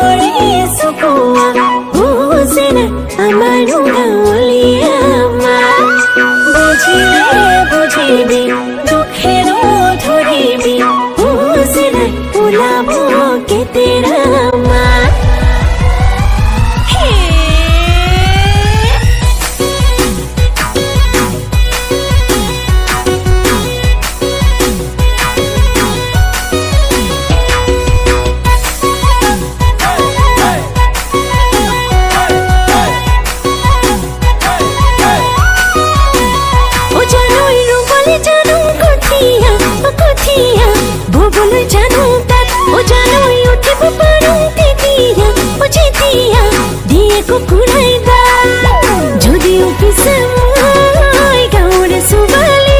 কৰি চকুৱা বুজে না আমাৰো গাঁৱলীয়া মা বুজিলে বুজিবি দুখেৰো ধৰিবি বুজে না ওলাব কেতেৰা মা ববলৈ জানো তাত ও জানো উঠিব পাৰোঁ তেতিয়া ও যেতিয়া দিয়ে কুকুৰাই দা যদিও পিছে মই গাঁৱৰে ছোৱালী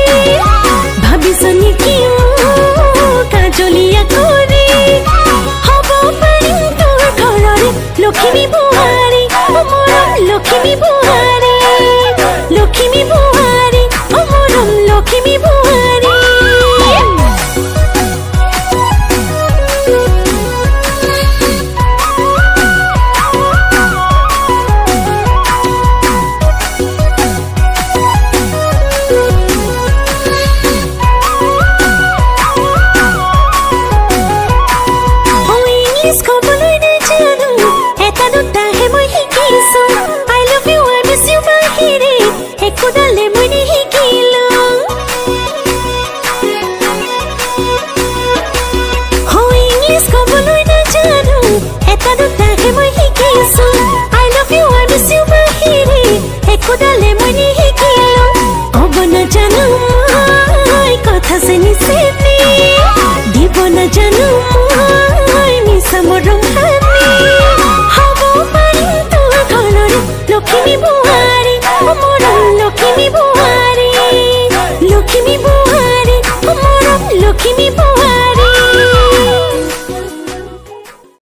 ভাবিছ নেকি কাজলীয়া কৰি হ'ব পাৰিম তোৰ ঘৰৰে লখিমী বোৱাৰী মৰম লখিমী বোৱাৰী লখিমী বোৱাৰী মৰম লখিমী বোৱাৰী দিব নাজানো মই মিছা মৰম হানি হ'ব পাৰিম তোৰ ঘৰৰে লখিমী বোৱাৰী